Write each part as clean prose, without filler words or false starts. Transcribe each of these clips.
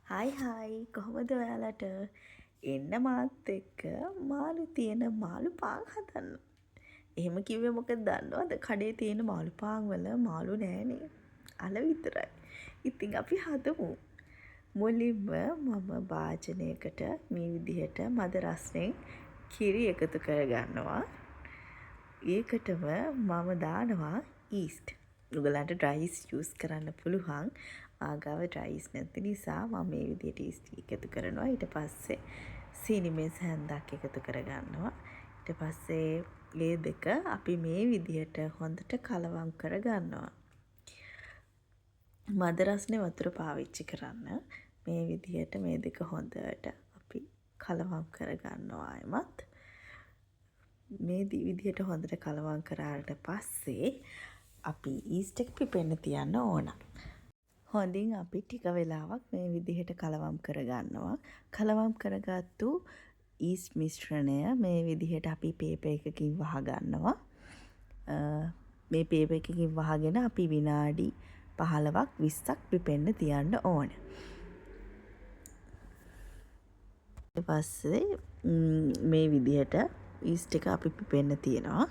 Hi කොහොමද ඔයාලට එන්න මාත් එක්ක මාළු තියෙන මාළු පාන් හදන්න. එහෙම කිව්වේ මොකද දන්නවද? කඩේ තියෙන මාළු පාන් වල මාළු නෑනේ. අල විතරයි. ඉතින් අපි හදමු. මුලින්ම මම භාජනයකට මේ විදිහට මද රස්නෙන් කිරි එකතු කරගන්නවා. ඒකටම මම දානවා ඊස්ට්. ඔයගලන්ට ඩ්‍රයි ඊස්ට් යූස් කරන්න පුළුවන්. ආගාව ඩ්‍රයි ඊස්ට් නැති නිසා මම මේ විදිහට ඊස්ට් එකතු කරනවා. ඊට පස්සේ සීනි මේස් හැන්දක් එකතු කරගන්නවා. ඊට පස්සේ මේ දෙක අපි මේ විදිහට හොඳට කලවම් කරගන්නවා. මද රස්නේ වතුර පාවිච්චි කරන්න. මේ විදිහට මේ දෙක හොඳට අපි කලවම් කරගන්නවා ආයමත්. මේ විදිහට හොඳට කලවම් කරාට පස්සේ අපි ඊස්ට් එක පිපෙන්න තියන්න ඕන. හොඳින් අපි ටික වෙලාවක් මේ විදිහට කලවම් කරගන්නවා. කලවම් කරගත්තු ඊස්ට් මිශ්‍රණය මේ විදිහට අපි පේපර් එකකින් වහගන්නවා. මේ පේපර් එකකින් වහගෙන අපි විනාඩි 15ක් 20ක් පිපෙන්න තියන්න ඕන. ඊට පස්සේ මේ විදිහට ඊස්ට් එක අපි පිපෙන්න තියනවා.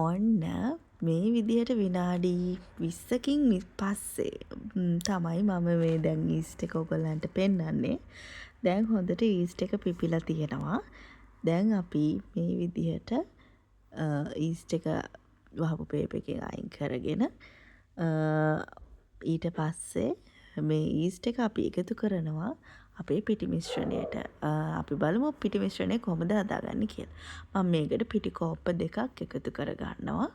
ඔන්න මේ විදිහට විනාඩි 20කින් පස්සේ තමයි මම මේ දැන් ඊස්ට් එක ඔයගලන්ට පෙන්වන්නේ. දැන් හොඳට ඊස්ට් එක පිපිලා තියෙනවා. දැන් අපි මේ විදිහට ඊස්ට් එක වහපු පේපර් එකෙන් අයින් කරගෙන ඊට පස්සේ මේ ඊස්ට් එක අපි එකතු කරනවා අපේ පිටි මිශ්‍රණයට. අපි බලමු පිටි මිශ්‍රණය කොහොමද හදාගන්නේ කියලා. මම මේකට පිටි කෝප්ප දෙකක් එකතු කරගන්නවා.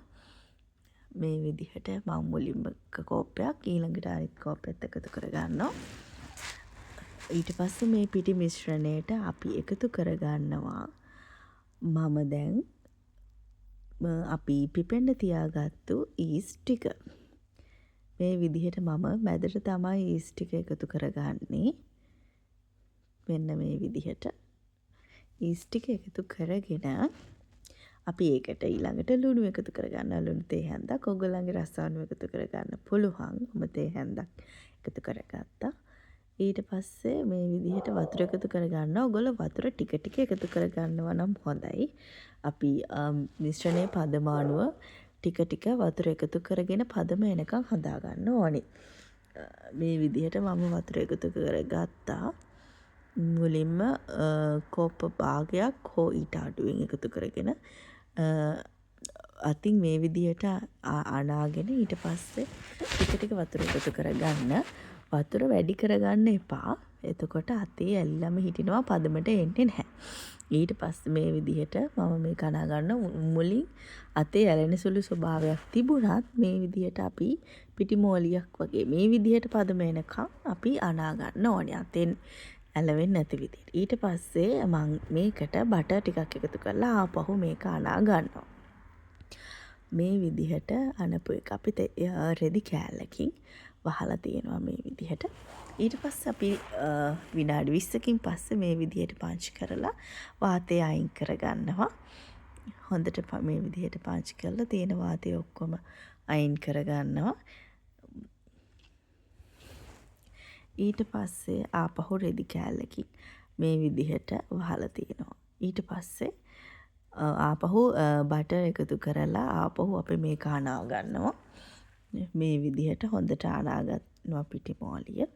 මේ විදිහට මම මුලින්ම කෝප්පයක් ඊළඟට අනිත් කෝප්පයත් එකතු කරගන්නවා. ඊට පස්සේ මේ පිටි මිශ්‍රණයට අපි එකතු කරගන්නවා. මම දැන් අපි පිපෙන්න තියාගත්තු ඊස්ට් ටික. මේ විදිහට මම මැදට තමයි ඊස්ට් ටික එකතු කරගන්නේ. මෙන්න මේ විදිහට ඊස්ට් ටික එකතු කරගෙන අපි ඒකට ඊළඟට ලුණු එකතු කරගන්නවා. ලුණු තේ හැන්දක් ඔයගොල්ලන්ගේ රස අනුව එකතු කරගන්න පුළුවන්. මම තේ හැන්දක් එකතු කරගත්තා. ඊට පස්සේ මේ විදිහට වතුර එකතු කරගන්නවා. ඔයගොල්ලෝ වතුර ටික ටික එකතු කරගන්නවා නම් හොඳයි. අපි මිශ්‍රණයේ පදම අනුව ටික ටික වතුර එකතු කරගෙන පදම එනකන් හදා ගන්න ඕනේ. මේ විදිහට මම වතුර එකතු කරගත්තා. මුලින්ම කෝප්ප භාගයක් හෝ ඊට අඩුවෙන් එකතු කරගෙන අතින් මේ විදිහට අනාගෙන ඊට පස්සේ ටික ටික වතුර එකතු කරගන්න. වතුර වැඩි කරගන්න එපා. එතකොට අතේ ඇල්ලම හිටිනවා පදමට එන්නේ නැහැ. ඊට පස්සේ මේ විදිහට මම මේ කනා ගන්න මුලින් අතේ ඇලෙන සුළු ස්වභාවයක් තිබුණත් මේ විදිහට අපි පිටි මෝලියක් වගේ මේ විදිහට පදම එනකම් අපි අනා ගන්න ඕනේ. අතෙන් ඇලවෙන්නේ නැති විදිහට. ඊට පස්සේ මම මේකට බටර් ටිකක් එකතු කරලා ආපහු මේක අනා ගන්නවා. මේ විදිහට අනපු එක අපි රෙදි කෑල්ලකින් වහලා තියෙනවා මේ විදිහට. ඊට පස්සේ අපි විනාඩි 20කින් පස්සේ මේ විදිහට පංච් කරලා වාතය අයින් කරගන්නවා. හොඳට මේ විදිහට පංච් කරලා තියෙන වාතය ඔක්කොම අයින් කරගන්නවා. ඊට පස්සේ ආපහු රෙදි කෑල්ලකින් මේ විදිහට වහලා තියෙනවා. ඊට පස්සේ ආපහු බටර් එකතු කරලා ආපහු අපි මේක අනා ගන්නවා. මේ විදිහට හොඳට අනා ගන්නවා පිටි මෝලිය.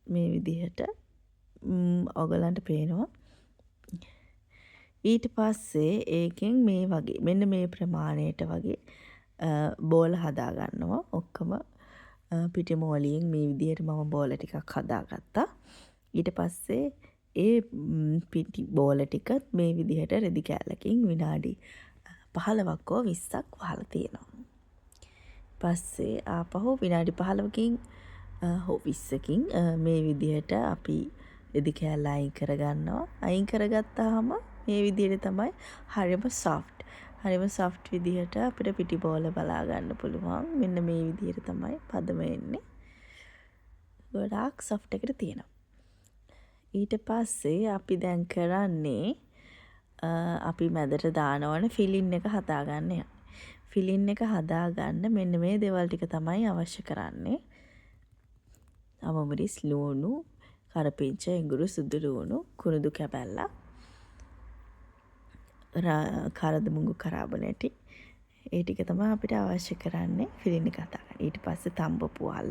මේ විදිහට ඔයගලන්ට පේනවා. ඊට පස්සේ ඒකෙන් මේ වගේ මෙන්න මේ ප්‍රමාණයට වගේ බෝල හදා ගන්නවා. ඔක්කොම පිටි මෝලියෙන් මේ විදිහට මම බෝල ටිකක් හදාගත්තා. ඊට පස්සේ ඒ පිටි බෝල ටික මේ විදිහට රෙදි කෑල්ලකින් විනාඩි 15ක් හෝ 20ක් වහලා තියෙනවා. පස්සේ ආපහු විනාඩි 15කින් හෝ 20කින් මේ විදිහට අපි රෙදි කෑල්ල අයින් කරගන්නවා. අයින් කරගත්තාම මේ විදිහට තමයි හරිම සොෆ්ට්. හරිම සොෆ්ට් විදිහට අපිට පිටි බෝල බලා ගන්න පුළුවන්. මෙන්න මේ විදිහට තමයි පදම එන්නේ. ගොඩාක් සොෆ්ට් එකට තියෙනවා. ඊට පස්සේ අපි දැන් කරන්නේ අපි මැදට දානවන ෆිලින් එක හදාගන්න යනවා. ෆිලින් එක හදාගන්න මෙන්න මේ දේවල් ටික තමයි අවශ්‍ය කරන්නේ. අවමරිස්, ලුණු, කරපිංච, එඟුරු, සුදු ලුණු, කුරුදු කැබැල්ලක්, කරදමුඟු කරාබනැටි. ඒ ටික තමයි අපිට අවශ්‍ය කරන්නේ ෆිලින් එක හදාගන්න. ඊට පස්සේ තම්බපු අල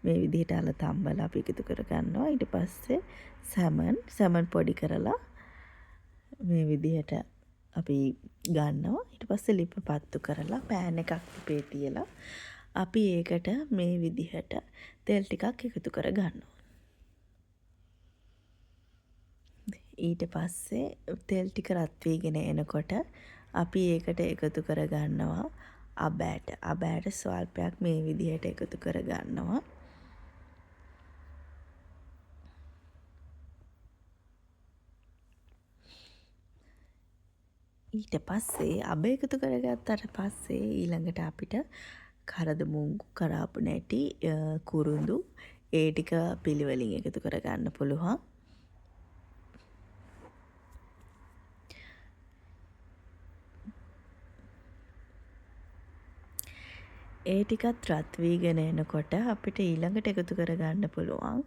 මේ විදිහට අල තම්බලා අපි එකතු කරගන්නවා. ඊට පස්සේ සැමන් පොඩි කරලා මේ විදිහට අපි ගන්නවා. ඊට පස්සේ ලිප පත්තු කරලා පෑන් එකක් ලිපේ තියලා අපි ඒකට මේ විදිහට තෙල් ටිකක් එකතු කරගන්නවා. ඊට පස්සේ තෙල් ටික රත් වීගෙන එනකොට අපි ඒකට එකතු කරගන්නවා අබෑට ස්වල්පයක් මේ විදිහට එකතු කරගන්නවා. ඊට පස්සේ අබ එකතු කරගත්තට පස්සේ ඊළඟට අපිට කරදමුංගු, කරාපු නැටි, කුරුඳු ඒ ටික පිළිවෙලින් එකතු කරගන්න පුළුවන්. ඒ ටිකත් රත් වීගෙන එනකොට අපිට ඊළඟට එකතු කරගන්න පුළුවන්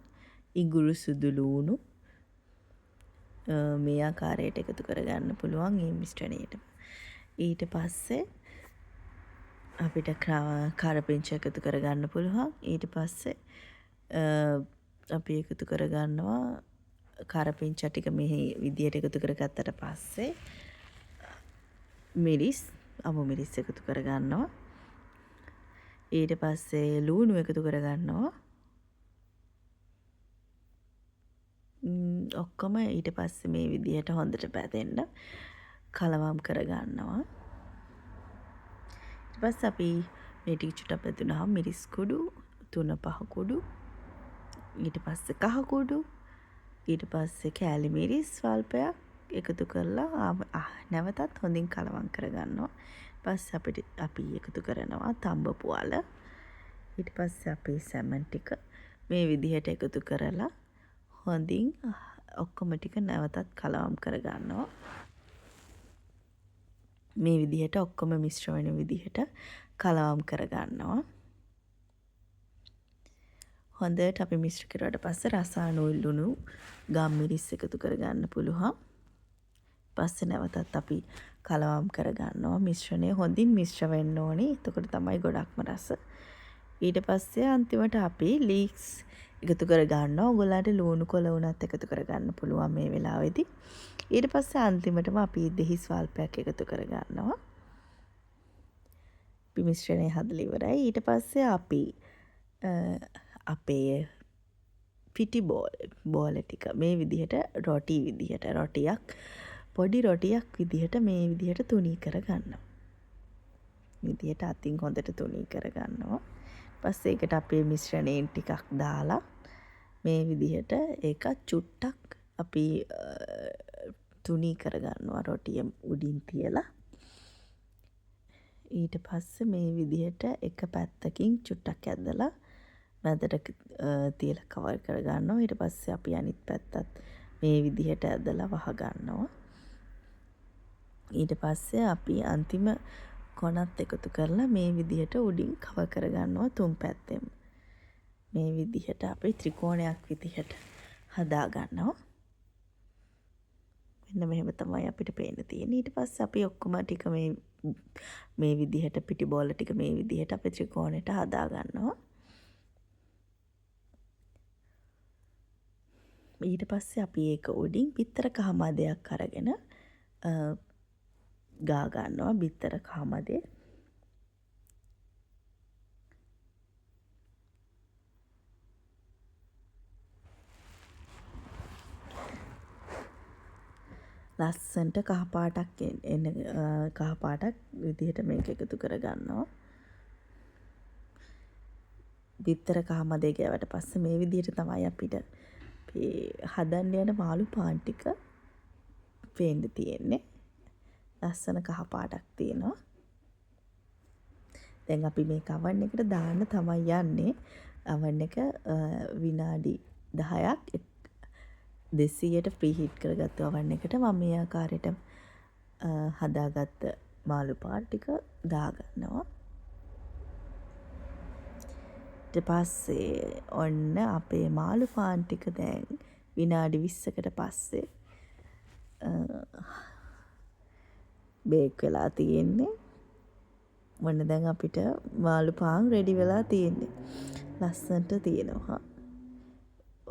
ඉඟුරු, සුදු ලූණු මේ ආකාරයට එකතු කරගන්න පුළුවන් මේ මිශ්‍රණයට. ඊට පස්සේ අපිට කරපිංච එකතු කරගන්න පුළුවන්. ඊට පස්සේ අපි එකතු කරගන්නවා කරපිංච ටික මේ විදියට එකතු කරගත්තට පස්සේ මිරිස්, අමු මිරිස් එකතු කරගන්නවා. ඊට පස්සේ ලූණු එකතු කරගන්නවා. ඔක්කොම ඊට පස්සේ මේ විදිහට හොඳට පැදෙන්න කලවම් කරගන්නවා. ඊට පස්සේ අපි මේ ටික චුට්ටක් පැදුනහම මිරිස් කුඩු 3-5 කුඩු, ඊට පස්සේ කහ කුඩු, ඊට පස්සේ කෑලි මිරිස් ස්වල්පයක් එකතු කරලා නැවතත් හොඳින් කලවම් කරගන්නවා. පස්සේ අපි එකතු කරනවා තම්බපු අල. ඊට පස්සේ අපි සැමන් ටික මේ විදිහට එකතු කරලා හොඳින් ඔක්කොම ටික නැවතත් කලවම් කරගන්නවා. මේ විදිහට ඔක්කොම මිශ්‍ර වෙන විදිහට කලවම් කරගන්නවා. හොඳට අපි මිශ්‍ර කරුවාට පස්සේ රසායන ලුණු, ගම්මිරිස් එකතු කරගන්න පුළුවන්. පස්සේ නැවතත් අපි කලවම් කරගන්නවා. මිශ්‍රණය හොඳින් මිශ්‍ර වෙන්න ඕනේ. එතකොට තමයි ගොඩක්ම රස. ඊට පස්සේ අන්තිමට අපි ලීක්ස් එකතු කරගන්නවා. ඔයගොල්ලන්ට ලුණු කොළ උනත් එකතු කරගන්න පුළුවන් මේ වෙලාවේදී. ඊට පස්සේ අන්තිමටම අපි දෙහි ස්වල්පයක් එකතු කරගන්නවා. අපි මිශ්‍රණය හදලා ඉවරයි. ඊට පස්සේ අපි අපේ පිටි බෝල ටික මේ විදිහට රොටියක් පොඩි රොටියක් විදිහට මේ විදිහට තුනී කරගන්නවා. විදිහට අතින් හොඳට තුනී කරගන්නවා. පස්සේ ඒකට අපේ මිශ්‍රණයෙන් ටිකක් දාලා මේ විදිහට ඒක චුට්ටක් අපි තුනී කරගන්නවා රොටිය උඩින් තියලා. ඊට පස්සේ මේ විදිහට එක පැත්තකින් චුට්ටක් ඇදලා මැදට තියලා කවර් කරගන්නවා. ඊට පස්සේ අපි අනිත් පැත්තත් මේ විදිහට ඇදලා වහගන්නවා. ඊට පස්සේ අපි අන්තිම කොනත් එකතු කරලා මේ විදිහට උඩින් කවර් කරගන්නවා තුන් පැත්තෙම. මේ විදිහට අපි ත්‍රිකෝණයක් විදිහට හදාගන්නවා. මෙන්න මෙහෙම තමයි අපිට පේන්න තියෙන්නේ. ඊට පස්සේ අපි ඔක්කොම ටික මේ විදිහට පිටි බෝල ටික මේ විදිහට අපි ත්‍රිකෝණයට හදාගන්නවා. ඊට පස්සේ අපි ඒක උඩින් බිත්තර කහමදයක් අරගෙන ගා ගන්නවා. බිත්තර කහමදේ ලස්සන්ට කහපාටක් කහපාටක් විදිහට මේක එකතු කරගන්නවා. බිත්තර කහමදේ ගෑවට පස්සේ මේ විදිහට තමයි අපිට හදන්න යන මාළු පාන් ටික පේන්න තියෙන්නේ. ලස්සන කහපාටක් තියෙනවා. දැන් අපි මේක oven එකට දාන්න තමයි යන්නේ. oven එක විනාඩි 10ක් 200ට ප්‍රීහීට් කරගත්තු oven එකට මම මේ ආකාරයට හදාගත්ත මාළු පාන් ටික දාගන්නවා. ඊට පස්සේ ඔන්න අපේ මාළු පාන් ටික දැන් විනාඩි 20කට පස්සේ බේක් වෙලා තියෙන්නේ. ඔන්න දැන් අපිට මාළු පාන් රෙඩි වෙලා තියෙන්නේ. ලස්සනට තියෙනවා.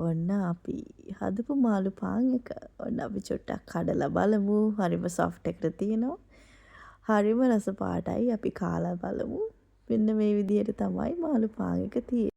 ඔන්න අපි හදපු මාළු පාන් එක ඔන්න අපි චුට්ටක් කඩලා බලමු. හරිම සොෆ්ට් එකට තියෙනවා. හරිම රස පාටයි. අපි කාලා බලමු. මෙන්න මේ විදිහට තමයි මාළු පාන් එක තියෙන්නේ.